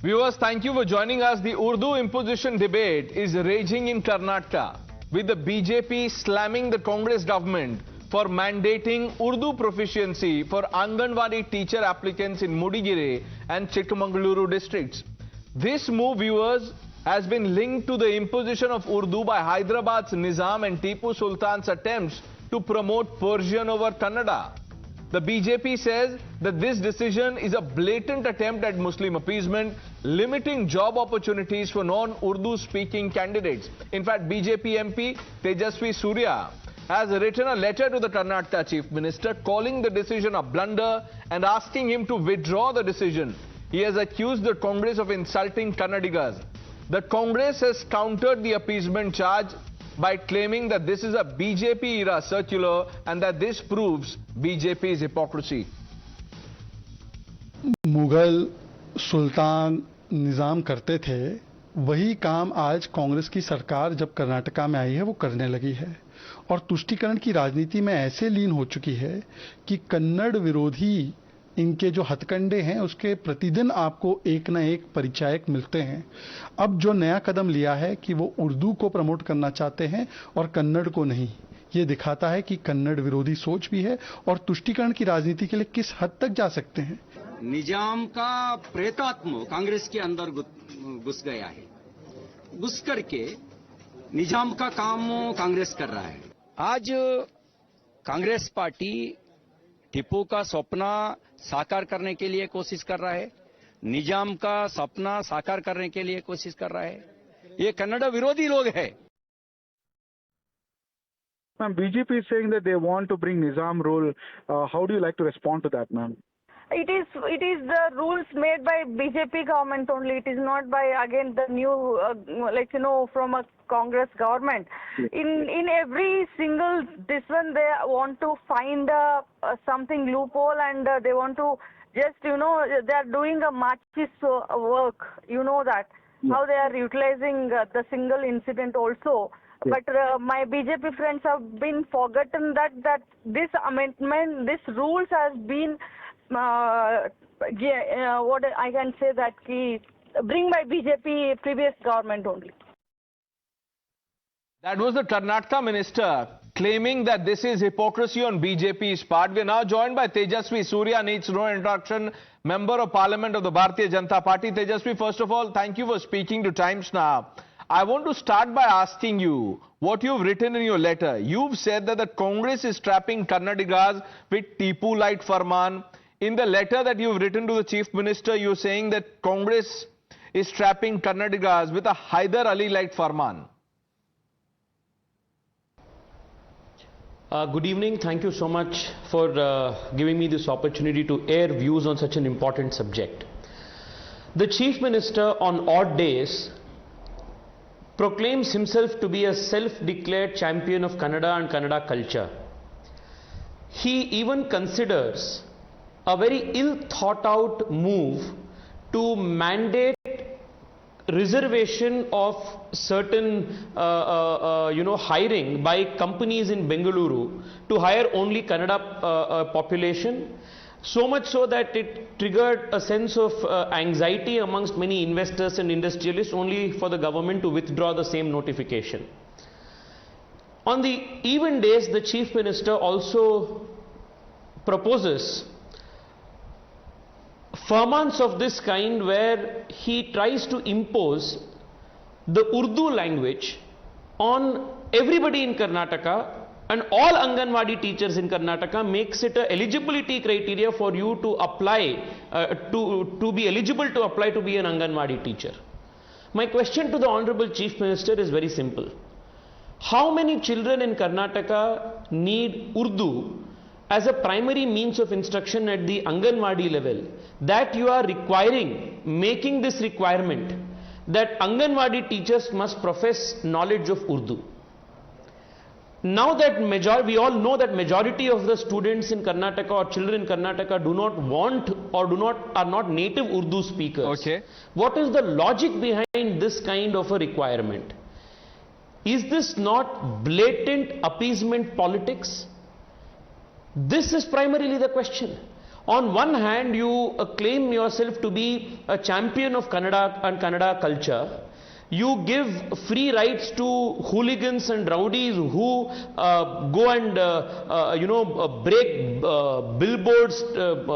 Viewers, thank you for joining us. The Urdu imposition debate is raging in Karnataka, with the BJP slamming the Congress government for mandating Urdu proficiency for Anganwadi teacher applicants in Mudigere and Chikkamagaluru districts. This move, viewers, has been linked to the imposition of Urdu by Hyderabad's Nizam and Tipu Sultan's attempts to promote Persian over Kannada. The BJP says that this decision is a blatant attempt at Muslim appeasement, limiting job opportunities for non-Urdu speaking candidates. In fact, BJP MP Tejasvi Surya has written a letter to the Karnataka Chief Minister calling the decision a blunder and asking him to withdraw the decision. He has accused the Congress of insulting Kannadigas. The Congress has countered the appeasement charge by claiming that this is a BJP-era circular and that this proves BJP's hypocrisy. Mughal सुल्तान निज़ाम करते थे, वही काम आज कांग्रेस की सरकार जब कर्नाटका में आई है वो करने लगी है और तुष्टीकरण की राजनीति में ऐसे लीन हो चुकी है कि कन्नड़ विरोधी इनके जो हथकंडे हैं उसके प्रतिदिन आपको एक न एक परिचायक मिलते हैं। अब जो नया कदम लिया है कि वो उर्दू को प्रमोट करना चाहते हैं और कन्नड़ को नहीं, ये दिखाता है कि कन्नड़ विरोधी सोच भी है और तुष्टीकरण की राजनीति के लिए किस हद तक जा सकते हैं। निजाम का प्रेतात्मा कांग्रेस के अंदर घुस गया है, घुस करके निजाम का काम कांग्रेस कर रहा है। आज कांग्रेस पार्टी टिप्पू का सपना साकार करने के लिए कोशिश कर रहा है, निजाम का सपना साकार करने के लिए कोशिश कर रहा है। ये कन्नड़ विरोधी लोग हैं। Ma'am, BJP is saying that they want to bring Nizam rule. How do you like to respond to that, ma'am? It is the rules made by BJP government only. It is not by again the new from a Congress government. In every single this one they want to find something loophole and they want to just they are doing a Marxist work. You know that how they are utilizing the single incident also. But my BJP friends have been forgotten that this amendment, this rules has been what I can say that bring by BJP previous government only. That was the Karnataka minister claiming that this is hypocrisy on BJP's part. We are now joined by Tejasvi Surya, needs no introduction, Member of Parliament of the Bharatiya Janata Party. Tejasvi, first of all, thank you for speaking to Times Now. I want to start by asking you what you've written in your letter. You've said that the Congress is trapping Kannadigas with Tipu-like Farman. In the letter that you've written to the Chief Minister, you're saying that Congress is trapping Kannadigas with a Hyder Ali-like Farman. Good evening. Thank you so much for giving me this opportunity to air views on such an important subject. The Chief Minister on odd days proclaims himself to be a self-declared champion of Kannada and Kannada culture. He even considers a very ill-thought-out move to mandate reservation of certain hiring by companies in Bengaluru to hire only Kannada population, so much so that it triggered a sense of anxiety amongst many investors and industrialists, only for the government to withdraw the same notification. On the even days, the Chief Minister also proposes Farmans of this kind where he tries to impose the Urdu language on everybody in Karnataka, and all Anganwadi teachers in Karnataka, makes it a eligibility criteria for you to apply, to be eligible to apply to be an Anganwadi teacher. My question to the Honorable Chief Minister is very simple. How many children in Karnataka need Urdu as a primary means of instruction at the Anganwadi level, that you are requiring, making this requirement that Anganwadi teachers must profess knowledge of Urdu? Now that we all know that majority of the students in Karnataka or children in Karnataka do not want or are not native Urdu speakers. Okay. What is the logic behind this kind of a requirement? Is this not blatant appeasement politics? This is primarily the question. On one hand, you claim yourself to be a champion of Kannada and Kannada culture. You give free rights to hooligans and rowdies who go and break billboards,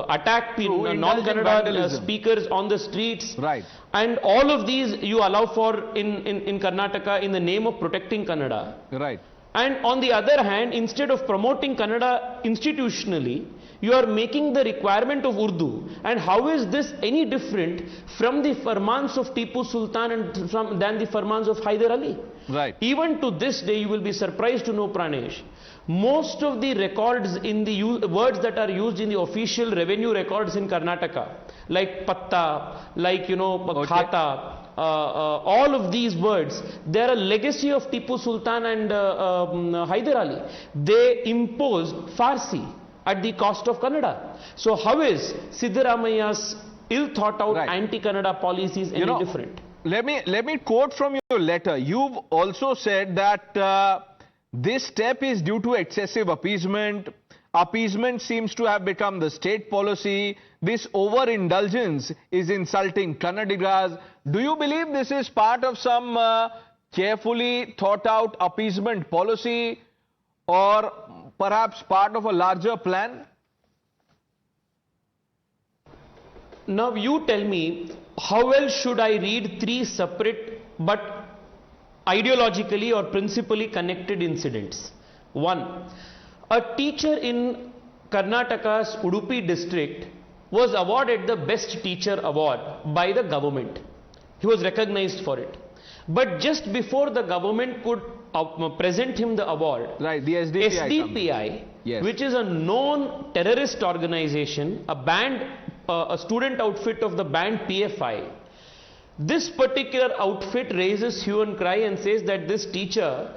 attack non-Kannada speakers on the streets. Right. And all of these you allow for in Karnataka in the name of protecting Kannada. Right. And on the other hand, instead of promoting Kannada institutionally, you are making the requirement of Urdu. And how is this any different from the Farmans of Tipu Sultan and than the Farmans of Hyder Ali? Right. Even to this day, you will be surprised to know, Pranesh, most of the records in the words that are used in the official revenue records in Karnataka, like patta, like, khata, all of these words, they are a legacy of Tipu Sultan and Hyder Ali. They imposed Farsi at the cost of Kannada. So how is Siddaramaiah's ill thought out anti-Kannada policies any different? Let me quote from your letter. You've also said that this step is due to excessive appeasement. Appeasement seems to have become the state policy. This overindulgence is insulting Kannadigas. Do you believe this is part of some carefully thought out appeasement policy, or perhaps part of a larger plan? Now you tell me, how else should I read three separate but ideologically or principally connected incidents? One, a teacher in Karnataka's Udupi district was awarded the Best Teacher Award by the government. He was recognized for it. But just before the government could present him the award, right, the SDPI, yes, which is a known terrorist organization, a student outfit of the band PFI, this particular outfit raises hue and cry and says that this teacher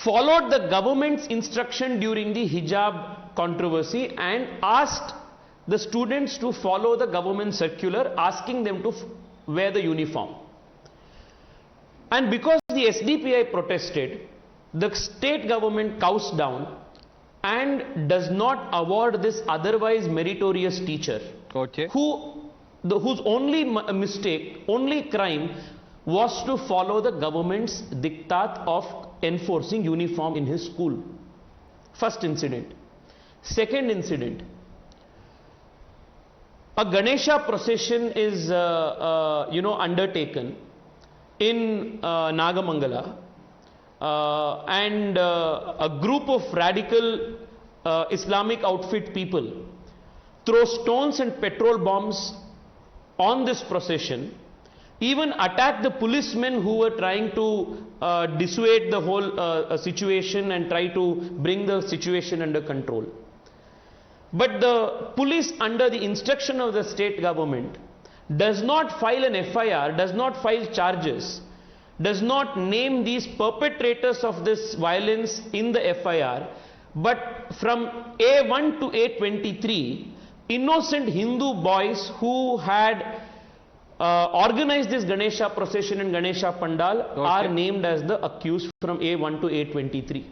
followed the government's instruction during the hijab controversy and asked the students to follow the government circular asking them to wear the uniform. And because the SDPI protested, the state government cows down and does not award this otherwise meritorious teacher, whose only mistake, only crime was to follow the government's diktat of enforcing uniform in his school. First incident. Second incident. A Ganesha procession is undertaken in Nagamangala, and a group of radical Islamic outfit people throw stones and petrol bombs on this procession, even attack the policemen who were trying to dissuade the whole situation and try to bring the situation under control. But the police, under the instruction of the state government, does not file an FIR, does not file charges, does not name these perpetrators of this violence in the FIR, but from A1 to A23, innocent Hindu boys who had organized this Ganesha procession and Ganesha Pandal are named as the accused from A1 to A23.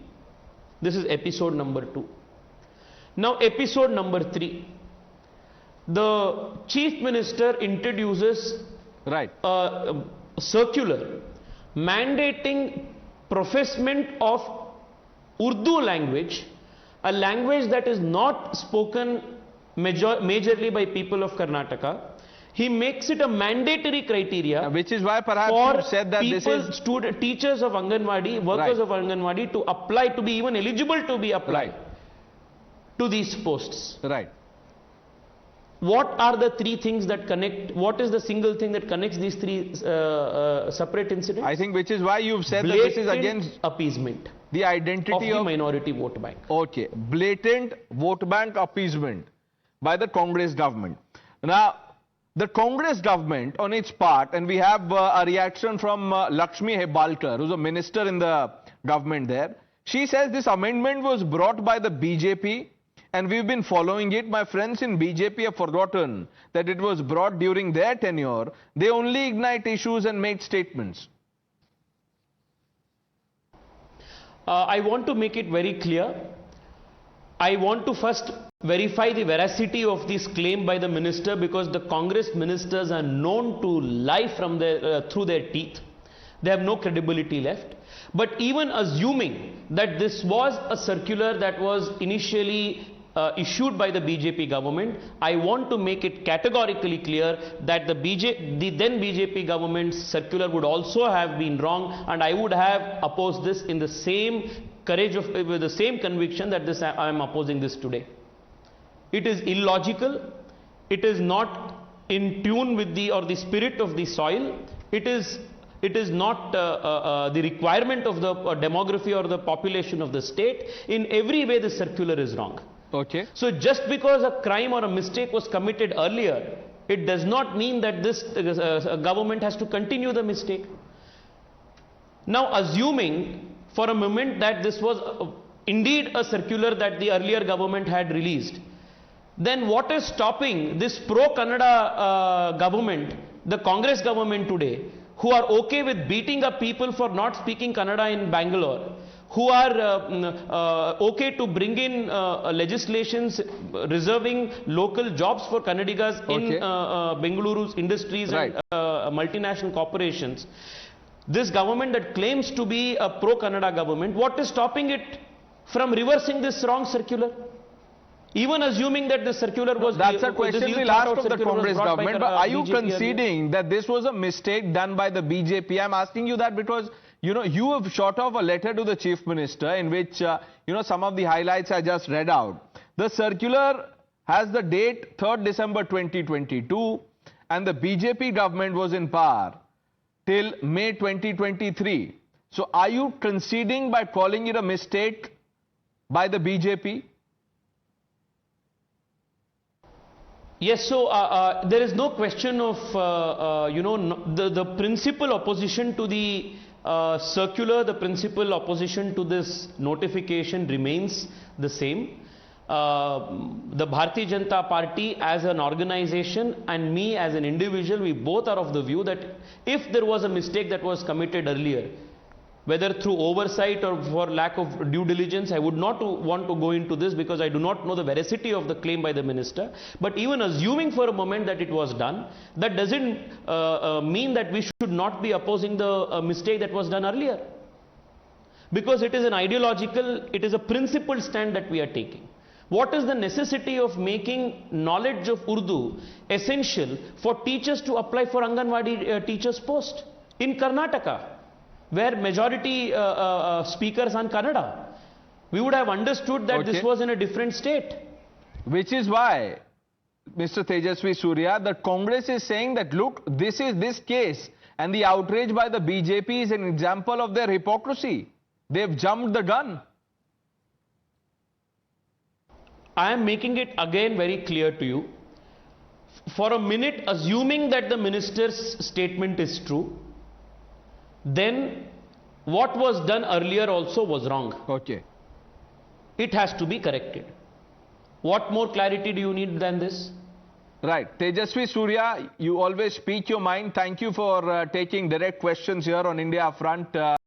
This is episode number 2. Now episode number 3. The Chief Minister introduces a circular mandating professment of Urdu language, a language that is not spoken majorly by people of Karnataka. He makes it a mandatory criteria, which is why perhaps for you said that people, this is teachers of Anganwadi, workers of Anganwadi to apply, to be even eligible to be applied to these posts. Right. What are the three things that connect? What is the single thing that connects these three separate incidents? I think which is why you've said that this is against appeasement, the identity of the minority vote bank. Okay, blatant vote bank appeasement by the Congress government. Now, the Congress government on its part, and we have a reaction from Lakshmi Hebbalkar, who's a minister in the government there. She says this amendment was brought by the BJP and we've been following it. My friends in BJP have forgotten that it was brought during their tenure. They only ignite issues and make statements. I want to make it very clear. I want to first verify the veracity of this claim by the minister, because the Congress ministers are known to lie from through their teeth. They have no credibility left. But even assuming that this was a circular that was initially issued by the BJP government, I want to make it categorically clear that the then BJP government's circular would also have been wrong, and I would have opposed this in the same courage with the same conviction that I am opposing this today. It is illogical. It is not in tune with the spirit of the soil. It is not the requirement of the demography or the population of the state. In every way, the circular is wrong. Okay. So just because a crime or a mistake was committed earlier, it does not mean that this government has to continue the mistake. Now, assuming for a moment that this was indeed a circular that the earlier government had released, then what is stopping this pro-Kannada government, the Congress government today, who are okay with beating up people for not speaking Kannada in Bangalore, who are okay to bring in legislations reserving local jobs for Kannadigas in Bengaluru's industries and multinational corporations. This government that claims to be a pro-Kannada government, what is stopping it from reversing this wrong circular? Even assuming that the circular was... That's a question we'll ask of the Congress government, but are you conceding that this was a mistake done by the BJP? I'm asking you that because, you know, you have shot off a letter to the Chief Minister in which, you know, some of the highlights I just read out. The circular has the date 3rd December 2022 and the BJP government was in power till May 2023. So are you conceding by calling it a mistake by the BJP? Yes, so there is no question of, the principal opposition to the circular, the principal opposition to this notification remains the same. The Bharatiya Janata Party as an organization and me as an individual, we both are of the view that if there was a mistake that was committed earlier, whether through oversight or for lack of due diligence, I would not want to go into this because I do not know the veracity of the claim by the minister. But even assuming for a moment that it was done, that doesn't mean that we should not be opposing the mistake that was done earlier. Because it is an ideological, it is a principled stand that we are taking. What is the necessity of making knowledge of Urdu essential for teachers to apply for Anganwadi teachers post in Karnataka, where majority speakers are Kannada? We would have understood that this was in a different state. Which is why, Mr. Tejasvi Surya, the Congress is saying that, look, this is this case and the outrage by the BJP is an example of their hypocrisy. They've jumped the gun. I am making it again very clear to you. For a minute, assuming that the minister's statement is true, then what was done earlier also was wrong. Okay. It has to be corrected. What more clarity do you need than this? Right. Tejasvi Surya, you always speak your mind. Thank you for taking direct questions here on India Front.